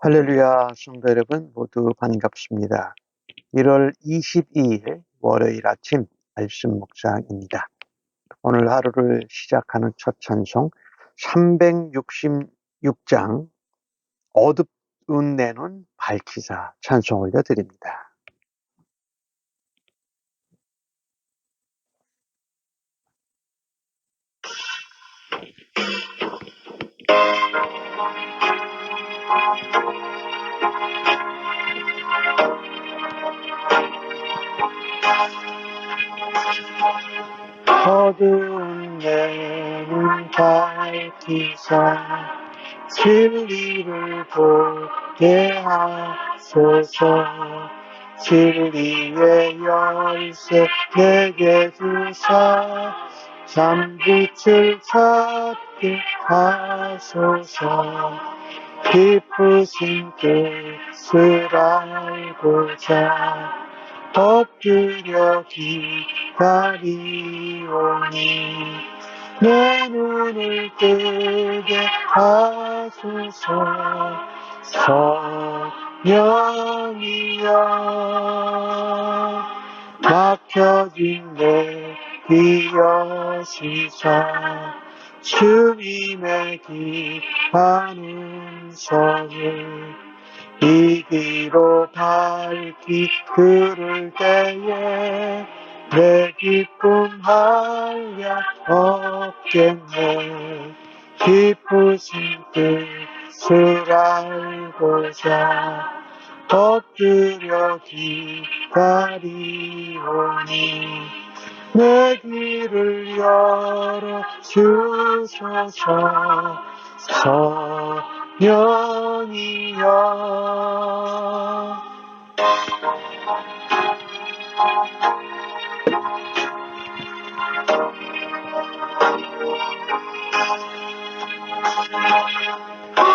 할렐루야, 성도 여러분 모두 반갑습니다. 1월 22일 월요일 아침 말씀 묵상입니다. 오늘 하루를 시작하는 첫 찬송 366장 어두운 내는 밝히사 찬송 올려드립니다. 어두운 내는 밝히사 진리를 보게 하소서. 진리의 열쇠 내게 주사 잠빛을 찾게 하소서. 깊으신 뜻을 알고자 엎드려 기다리오니 내 눈을 뜨게 하소서. 성령이여 막혀진 내 귀 여시사 주님의 귀한 음성을 이기로 밝히 들을 때에 내 기쁨 한량 없겠네. 깊으신 뜻을 알고자 엎드려 기다리오니 내 귀를 열어 주소서. 성령이여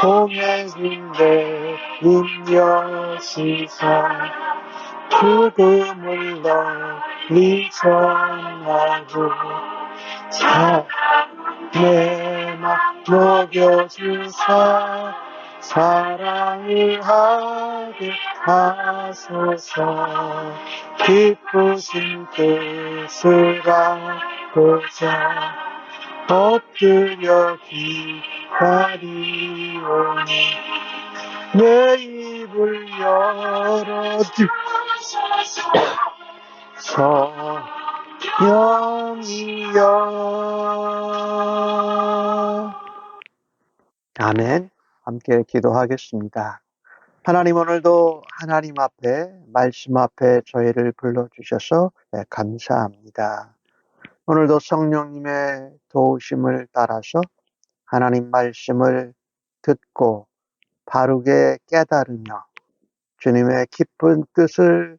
공해진 내 인여시사 죽음을 널리 전하고 내 맘 녹여주사 사랑을 하게 하소서. 기쁘신 뜻을 알고자 엎드려 기다리오니 내 입을 열어주소서. 성령이여 아멘. 함께 기도하겠습니다. 하나님, 오늘도 하나님 앞에 말씀 앞에 저희를 불러주셔서 감사합니다. 오늘도 성령님의 도우심을 따라서 하나님 말씀을 듣고 바르게 깨달으며 주님의 깊은 뜻을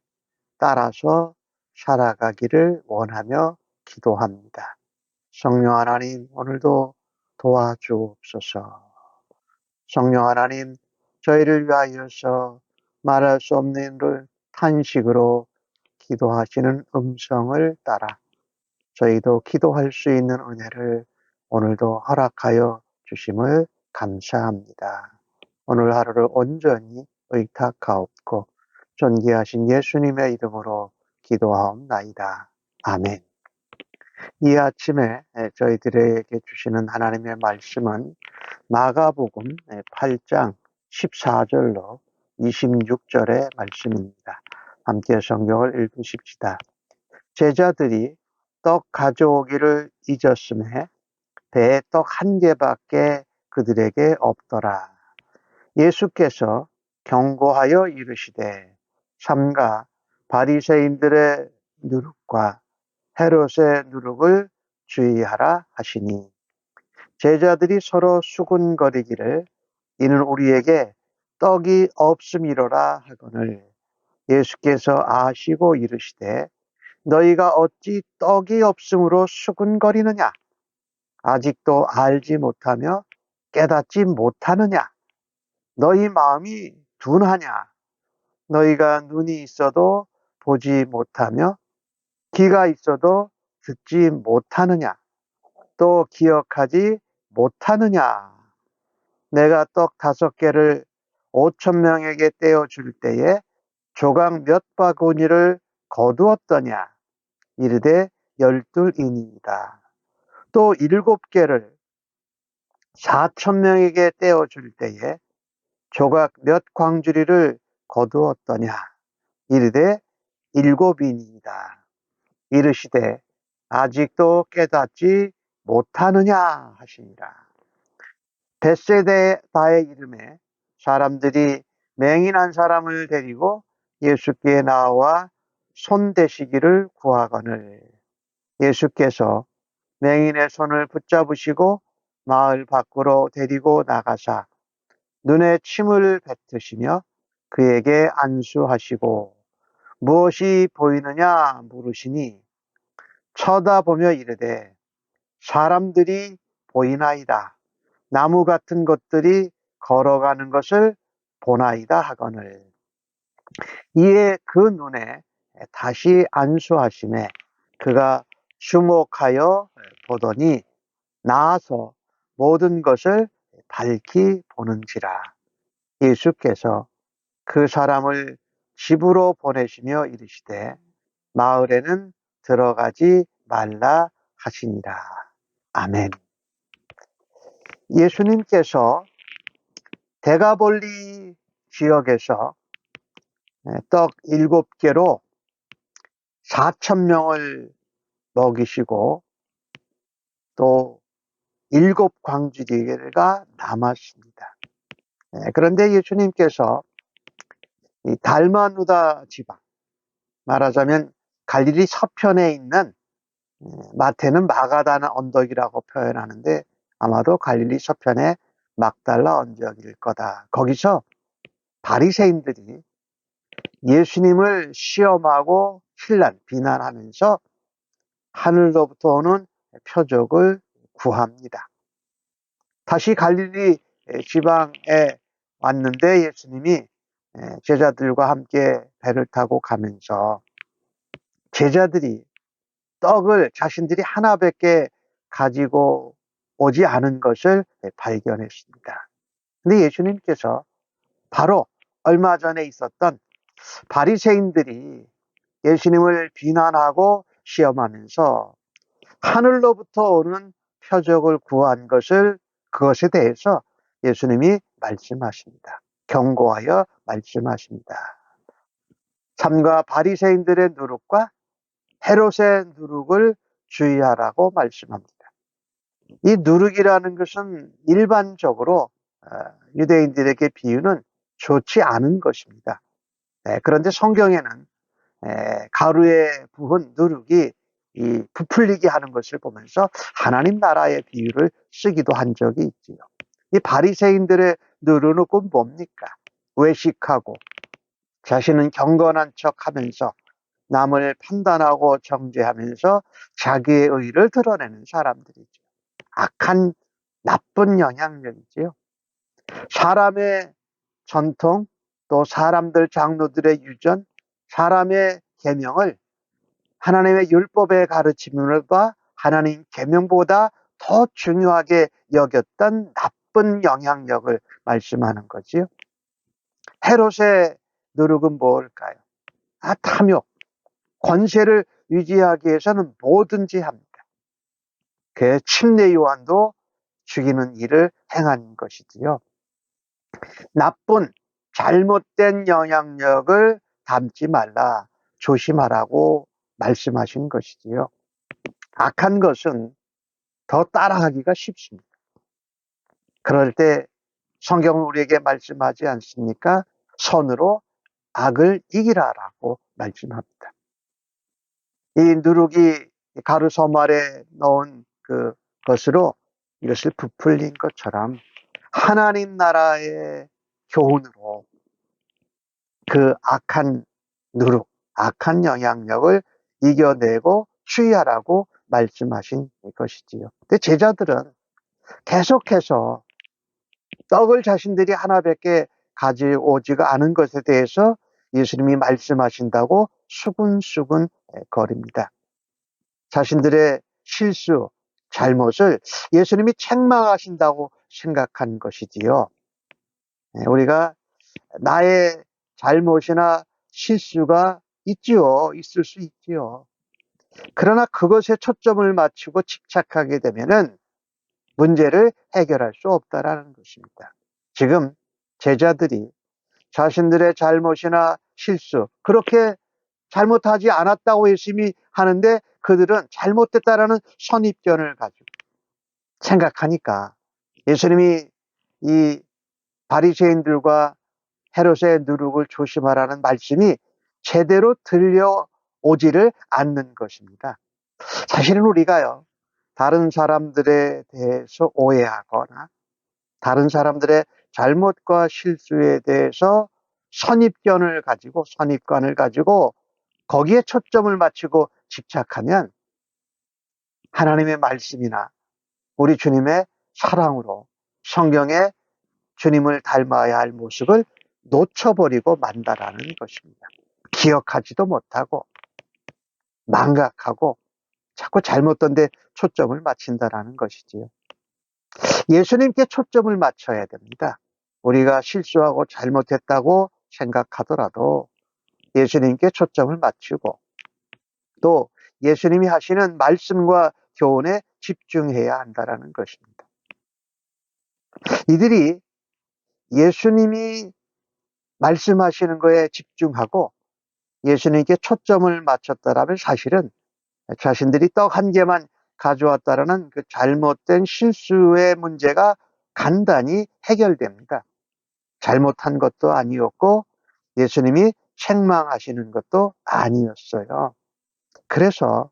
따라서 살아가기를 원하며 기도합니다. 성령 하나님, 오늘도 도와주옵소서. 성령 하나님, 저희를 위하여서 말할 수 없는 탄식으로 기도하시는 음성을 따라 저희도 기도할 수 있는 은혜를 오늘도 허락하여 주심을 감사합니다. 오늘 하루를 온전히 의탁하옵고 존귀하신 예수님의 이름으로 기도하옵나이다. 아멘. 이 아침에 저희들에게 주시는 하나님의 말씀은 마가복음 8장 14절로 26절의 말씀입니다. 함께 성경을 읽으십시다. 제자들이 떡 가져오기를 잊었음에 배에 떡 한 개밖에 그들에게 없더라. 예수께서 경고하여 이르시되 삼가 바리새인들의 누룩과 헤롯의 누룩을 주의하라 하시니 제자들이 서로 수군거리기를 이는 우리에게 떡이 없음이로라 하거늘 예수께서 아시고 이르시되 너희가 어찌 떡이 없음으로 수군거리느냐? 아직도 알지 못하며 깨닫지 못하느냐? 너희 마음이 둔하냐? 너희가 눈이 있어도 보지 못하며 귀가 있어도 듣지 못하느냐? 또 기억하지 못하느냐? 내가 떡 5개를 5,000명에게 떼어줄 때에 조각 몇 바구니를 거두었더냐? 이르되 12인이다. 또 7개를 4,000명에게 떼어줄 때에 조각 몇 광주리를 거두었더냐? 이르되 7인이다. 이르시되 아직도 깨닫지 못하느냐 하시니라. 벳세다의 이름에 사람들이 맹인한 사람을 데리고 예수께 나와 손대시기를 구하거늘 예수께서 맹인의 손을 붙잡으시고 마을 밖으로 데리고 나가사 눈에 침을 뱉으시며 그에게 안수하시고 무엇이 보이느냐 물으시니 쳐다보며 이르되 사람들이 보이나이다. 나무 같은 것들이 걸어가는 것을 보나이다 하거늘 이에 그 눈에 다시 안수하심에 그가 주목하여 보더니 나아서 모든 것을 밝히 보는지라. 예수께서 그 사람을 집으로 보내시며 이르시되 마을에는 들어가지 말라 하시니라. 아멘. 예수님께서 데가볼리 지역에서 떡 7개로 4,000명을 먹이시고 또 7광주리가 남았습니다. 그런데 예수님께서 이 달마누다 지방, 말하자면 갈릴리 서편에 있는 마태는 마가다나 언덕이라고 표현하는데 아마도 갈릴리 서편의 막달라 언덕일 거다. 거기서 바리새인들이 예수님을 시험하고 비난하면서 하늘로부터 오는 표적을 구합니다. 다시 갈릴리 지방에 왔는데 예수님이 제자들과 함께 배를 타고 가면서 제자들이 떡을 자신들이 하나밖에 가지고 오지 않은 것을 발견했습니다. 근데 예수님께서 바로 얼마 전에 있었던 바리새인들이 예수님을 비난하고 시험하면서 하늘로부터 오는 표적을 구한 그것에 대해서 예수님이 말씀하십니다. 경고하여 말씀하십니다. 삼가 바리새인들의 누룩과 헤롯의 누룩을 주의하라고 말씀합니다. 이 누룩이라는 것은 일반적으로 유대인들에게 비유는 좋지 않은 것입니다. 그런데 성경에는 가루에 부은 누룩이 이 부풀리게 하는 것을 보면서 하나님 나라의 비유를 쓰기도 한 적이 있지요. 이 바리새인들의 누룩은 뭡니까? 외식하고 자신은 경건한 척하면서 남을 판단하고 정죄하면서 자기의 의를 드러내는 사람들이죠. 악한 나쁜 영향력이지요. 사람의 전통 또 사람들 장로들의 유전, 사람의 계명을 하나님의 율법의 가르침과 하나님 계명보다 더 중요하게 여겼던 나쁜 영향력을 말씀하는 거지요. 헤롯의 누룩은 뭘까요? 탐욕, 권세를 유지하기 위해서는 뭐든지 합니다. 그 침례 요한도 죽이는 일을 행한 것이지요. 나쁜 잘못된 영향력을 담지 말라, 조심하라고 말씀하신 것이지요. 악한 것은 더 따라하기가 쉽습니다. 그럴 때 성경은 우리에게 말씀하지 않습니까? 선으로 악을 이기라라고 말씀합니다. 이 누룩이 가루 서말에 넣은 그것으로 이것을 부풀린 것처럼 하나님 나라의 교훈으로 그 악한 누룩, 악한 영향력을 이겨내고 추이하라고 말씀하신 것이지요. 근데 제자들은 계속해서 떡을 자신들이 하나밖에 가져오지가 않은 것에 대해서 예수님이 말씀하신다고 수근수근 거립니다. 자신들의 실수, 잘못을 예수님이 책망하신다고 생각한 것이지요. 우리가 나의 잘못이나 실수가 있을 수 있지요. 그러나 그것에 초점을 맞추고 집착하게 되면은 문제를 해결할 수 없다라는 것입니다. 지금 제자들이 자신들의 잘못이나 실수, 그렇게 잘못하지 않았다고 열심히 하는데 그들은 잘못됐다라는 선입견을 가지고 생각하니까 예수님이 이 바리새인들과 헤롯의 누룩을 조심하라는 말씀이 제대로 들려오지를 않는 것입니다. 사실은 우리가요, 다른 사람들에 대해서 오해하거나 다른 사람들의 잘못과 실수에 대해서 선입관을 가지고 거기에 초점을 맞추고 집착하면 하나님의 말씀이나 우리 주님의 사랑으로 성경에 주님을 닮아야 할 모습을 놓쳐버리고 만다라는 것입니다. 기억하지도 못하고 망각하고 자꾸 잘못된 데 초점을 맞춘다라는 것이지요. 예수님께 초점을 맞춰야 됩니다. 우리가 실수하고 잘못했다고 생각하더라도 예수님께 초점을 맞추고 또 예수님이 하시는 말씀과 교훈에 집중해야 한다는 것입니다. 이들이 예수님이 말씀하시는 거에 집중하고 예수님께 초점을 맞췄다라면 사실은 자신들이 떡 한 개만 가져왔다라는 그 잘못된 실수의 문제가 간단히 해결됩니다. 잘못한 것도 아니었고 예수님이 책망하시는 것도 아니었어요. 그래서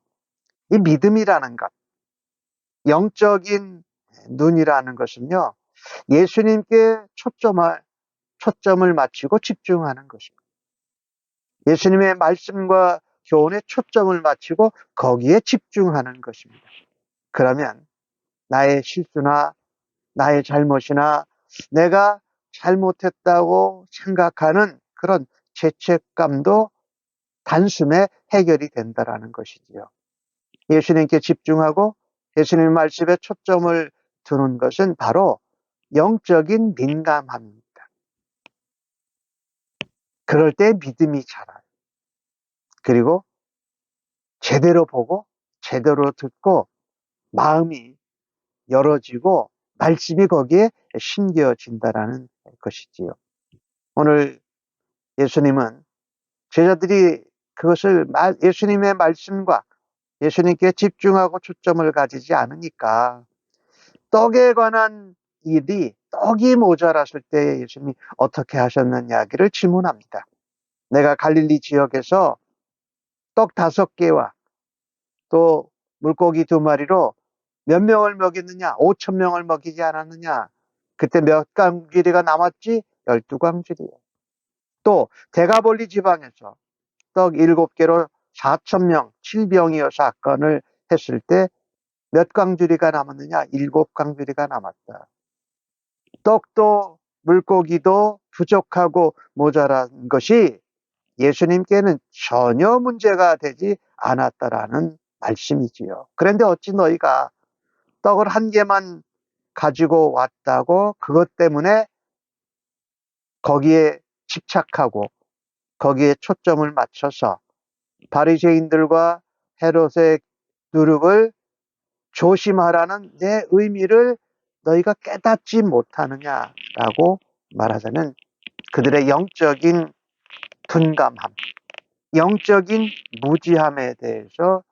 이 믿음이라는 것, 영적인 눈이라는 것은요, 예수님께 초점을 맞추고 집중하는 것입니다. 예수님의 말씀과 교훈에 초점을 맞추고 거기에 집중하는 것입니다. 그러면 나의 실수나 나의 잘못이나 내가 잘못했다고 생각하는 그런 죄책감도 단숨에 해결이 된다는 것이지요. 예수님께 집중하고 예수님의 말씀에 초점을 두는 것은 바로 영적인 민감함입니다. 그럴 때 믿음이 자라요. 그리고 제대로 보고 제대로 듣고 마음이 열어지고 말씀이 거기에 심겨진다라는 것이지요. 오늘 예수님은 제자들이 그것을 예수님의 말씀과 예수님께 집중하고 초점을 가지지 않으니까 떡에 관한 떡이 모자랐을 때 예수님이 어떻게 하셨느냐기를 질문합니다. 내가 갈릴리 지역에서 떡 5개와 또 물고기 2마리로 몇 명을 먹였느냐? 5,000명을 먹이지 않았느냐? 그때 몇 광주리가 남았지? 12광주리예요. 또 대가볼리 지방에서 떡 7개로 4,000명, 7병이어 사건을 했을 때 몇 광주리가 남았느냐? 7광주리가 남았다. 떡도 물고기도 부족하고 모자란 것이 예수님께는 전혀 문제가 되지 않았다라는 말씀이지요. 그런데 어찌 너희가 떡을 1개만 가지고 왔다고 그것 때문에 거기에 집착하고 거기에 초점을 맞춰서 바리새인들과 헤롯의 누룩을 조심하라는 내 의미를 너희가 깨닫지 못하느냐라고 말하자면 그들의 영적인 둔감함, 영적인 무지함에 대해서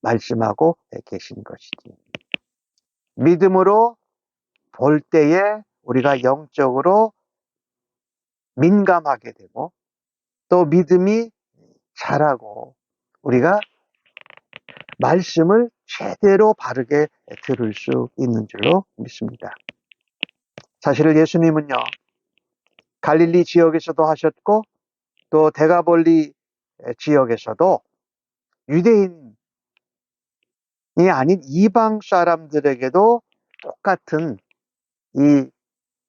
말씀하고 계신 것이지. 믿음으로 볼 때에 우리가 영적으로 민감하게 되고 또 믿음이 자라고 우리가 말씀을 제대로 바르게 들을 수 있는 줄로 믿습니다. 사실 예수님은요, 갈릴리 지역에서도 하셨고 또 데가볼리 지역에서도 유대인이 아닌 이방 사람들에게도 똑같은 이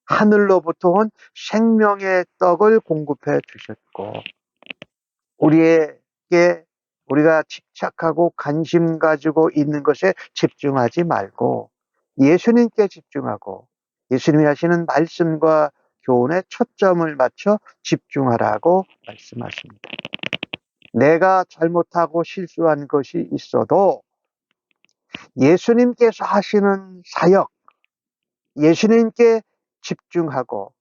하늘로부터 온 생명의 떡을 공급해 주셨고 우리가 집착하고 관심 가지고 있는 것에 집중하지 말고 예수님께 집중하고 예수님이 하시는 말씀과 교훈에 초점을 맞춰 집중하라고 말씀하십니다. 내가 잘못하고 실수한 것이 있어도 예수님께서 하시는 사역, 예수님께 집중하고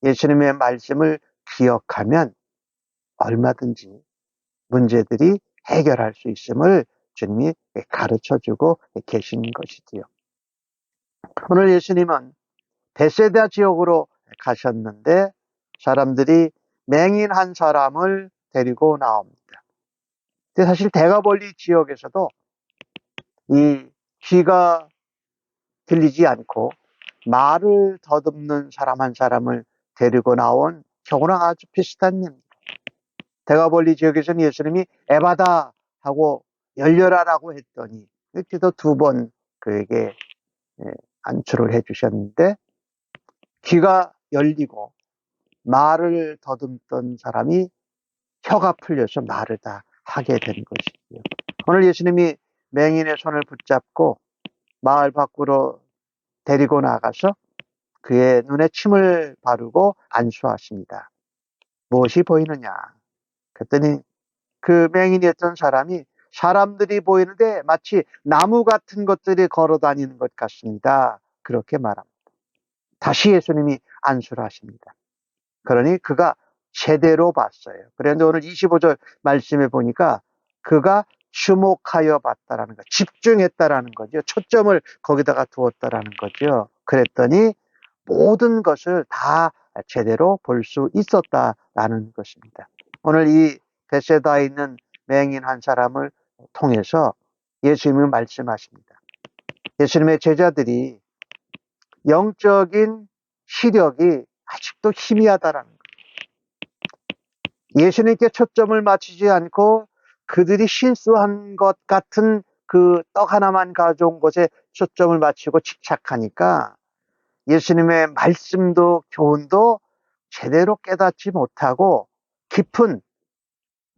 예수님의 말씀을 기억하면 얼마든지 문제들이 해결할 수 있음을 주님이 가르쳐주고 계신 것이지요. 오늘 예수님은 베세다 지역으로 가셨는데 사람들이 맹인 한 사람을 데리고 나옵니다. 근데 사실 대가벌리 지역에서도 이 귀가 들리지 않고 말을 더듬는 사람 한 사람을 데리고 나온 경우랑 아주 비슷한 일입니다. 대가벌리 지역에서는 예수님이 에바다 하고 열려라라고 했더니 그때도 2번 그에게 안수를 해주셨는데 귀가 열리고 말을 더듬던 사람이 혀가 풀려서 말을 다 하게 된 것이지요. 오늘 예수님이 맹인의 손을 붙잡고 마을 밖으로 데리고 나가서 그의 눈에 침을 바르고 안수하십니다. 무엇이 보이느냐? 그랬더니 그 맹인이었던 사람이 사람들이 보이는데 마치 나무 같은 것들이 걸어 다니는 것 같습니다. 그렇게 말합니다. 다시 예수님이 안수를 하십니다. 그러니 그가 제대로 봤어요. 그런데 오늘 25절 말씀에 보니까 그가 주목하여 봤다라는 거, 집중했다라는 거죠. 초점을 거기다가 두었다라는 거죠. 그랬더니 모든 것을 다 제대로 볼 수 있었다라는 것입니다. 오늘 이 베세다에 있는 맹인 한 사람을 통해서 예수님은 말씀하십니다. 예수님의 제자들이 영적인 시력이 아직도 희미하다라는 거예요. 예수님께 초점을 맞추지 않고 그들이 실수한 것 같은 그 떡 하나만 가져온 것에 초점을 맞추고 집착하니까 예수님의 말씀도 교훈도 제대로 깨닫지 못하고 깊은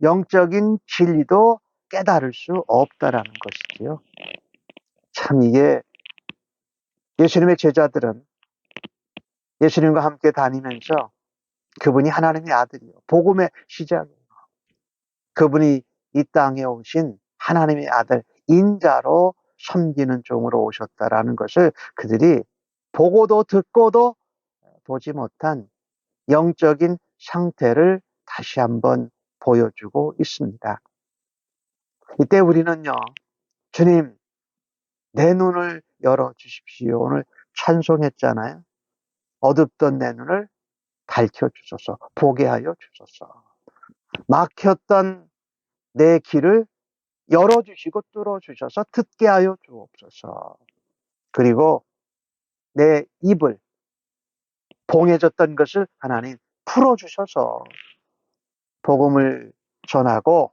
영적인 진리도 깨달을 수 없다라는 것이지요. 참 이게 예수님의 제자들은 예수님과 함께 다니면서 그분이 하나님의 아들이요. 복음의 시작이에요. 그분이 이 땅에 오신 하나님의 아들 인자로 섬기는 종으로 오셨다라는 것을 그들이 보고도 듣고도 보지 못한 영적인 상태를 다시 한번 보여주고 있습니다. 이때 우리는요, 주님, 내 눈을 열어주십시오. 오늘 찬송했잖아요. 어둡던 내 눈을 밝혀주소서, 보게 하여 주소서. 막혔던 내 귀를 열어주시고 뚫어주셔서 듣게 하여 주옵소서. 그리고 내 입을 봉해졌던 것을 하나님 풀어주셔서 복음을 전하고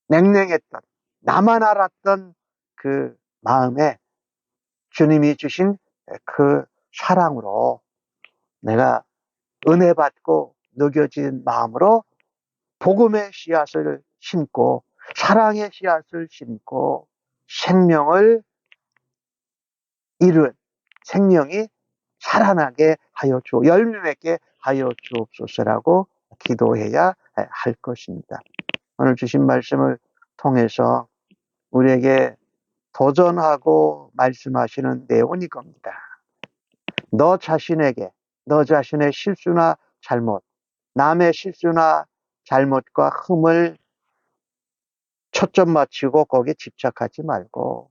냉랭했던 나만 알았던 그 마음에 주님이 주신 그 사랑으로 내가 은혜 받고 녹여진 마음으로 복음의 씨앗을 심고 사랑의 씨앗을 심고 생명을 이룬 생명이 살아나게 하여 주옵소서, 열매 맺게 하여 주옵소서라고 기도해야 할 것입니다. 오늘 주신 말씀을 통해서 우리에게 도전하고 말씀하시는 내용은 이겁니다. 너 자신에게 너 자신의 실수나 잘못, 남의 실수나 잘못과 흠을 초점 맞추고 거기에 집착하지 말고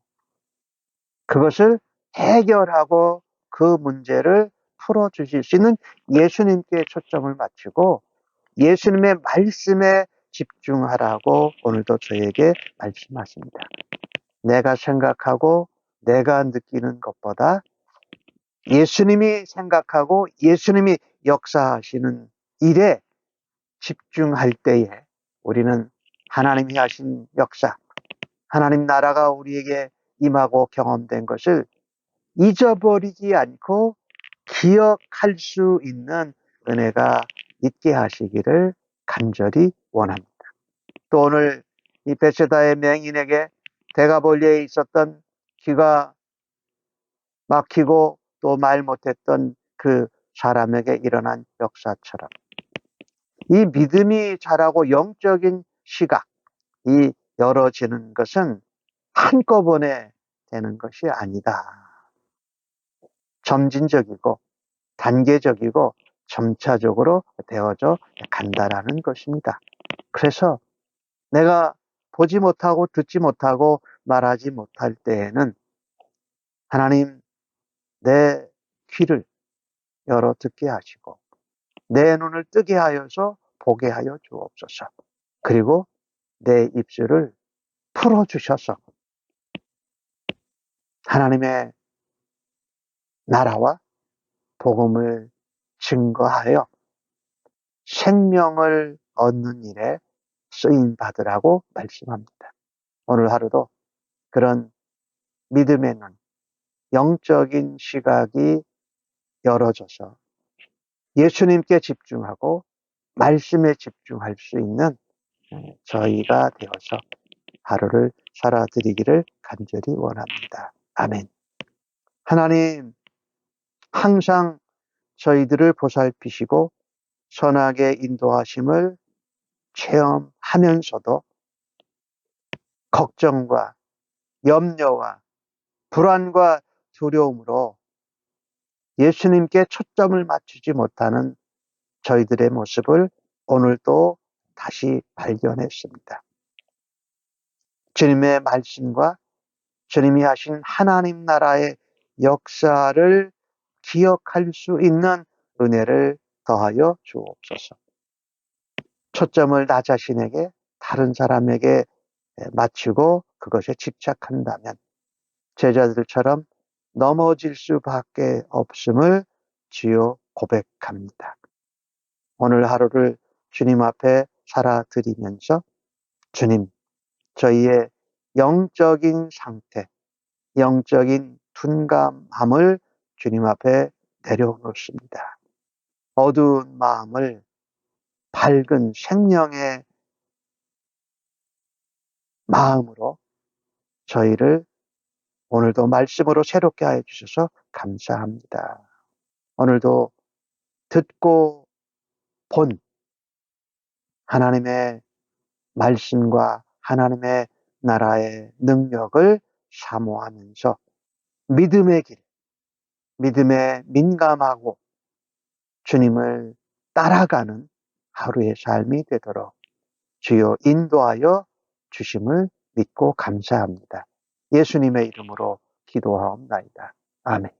그것을 해결하고 그 문제를 풀어주실 수 있는 예수님께 초점을 맞추고 예수님의 말씀에 집중하라고 오늘도 저에게 말씀하십니다. 내가 생각하고 내가 느끼는 것보다 예수님이 생각하고 예수님이 역사하시는 일에 집중할 때에 우리는 하나님이 하신 역사, 하나님 나라가 우리에게 임하고 경험된 것을 잊어버리지 않고 기억할 수 있는 은혜가 있게 하시기를 간절히 원합니다. 또 오늘 이 베세다의 맹인에게 대가벌리에 있었던 귀가 막히고 또 말 못했던 그 사람에게 일어난 역사처럼 이 믿음이 자라고 영적인 시각이 열어지는 것은 한꺼번에 되는 것이 아니다. 점진적이고 단계적이고 점차적으로 되어져 간다라는 것입니다. 그래서 내가 보지 못하고 듣지 못하고 말하지 못할 때에는 하나님 내 귀를 열어 듣게 하시고 내 눈을 뜨게 하여서 보게 하여 주옵소서. 그리고 내 입술을 풀어주셔서 하나님의 나라와 복음을 증거하여 생명을 얻는 일에 쓰임 받으라고 말씀합니다. 오늘 하루도 그런 믿음의 눈, 영적인 시각이 열어져서 예수님께 집중하고 말씀에 집중할 수 있는 저희가 되어서 하루를 살아드리기를 간절히 원합니다. 아멘. 하나님, 항상 저희들을 보살피시고 선하게 인도하심을 체험하면서도 걱정과 염려와 불안과 두려움으로 예수님께 초점을 맞추지 못하는 저희들의 모습을 오늘 또 다시 발견했습니다. 주님의 말씀과 주님이 하신 하나님 나라의 역사를 기억할 수 있는 은혜를 더하여 주옵소서. 초점을 나 자신에게 다른 사람에게 맞추고 그것에 집착한다면 제자들처럼 넘어질 수밖에 없음을 주여 고백합니다. 오늘 하루를 주님 앞에 살아드리면서 주님, 저희의 영적인 상태, 영적인 둔감함을 주님 앞에 내려놓습니다. 어두운 마음을 밝은 생명의 마음으로 저희를 오늘도 말씀으로 새롭게 하여 주셔서 감사합니다. 오늘도 듣고 본 하나님의 말씀과 하나님의 나라의 능력을 사모하면서 믿음의 길, 믿음에 민감하고 주님을 따라가는 하루의 삶이 되도록 주여 인도하여 주심을 믿고 감사합니다. 예수님의 이름으로 기도하옵나이다. 아멘.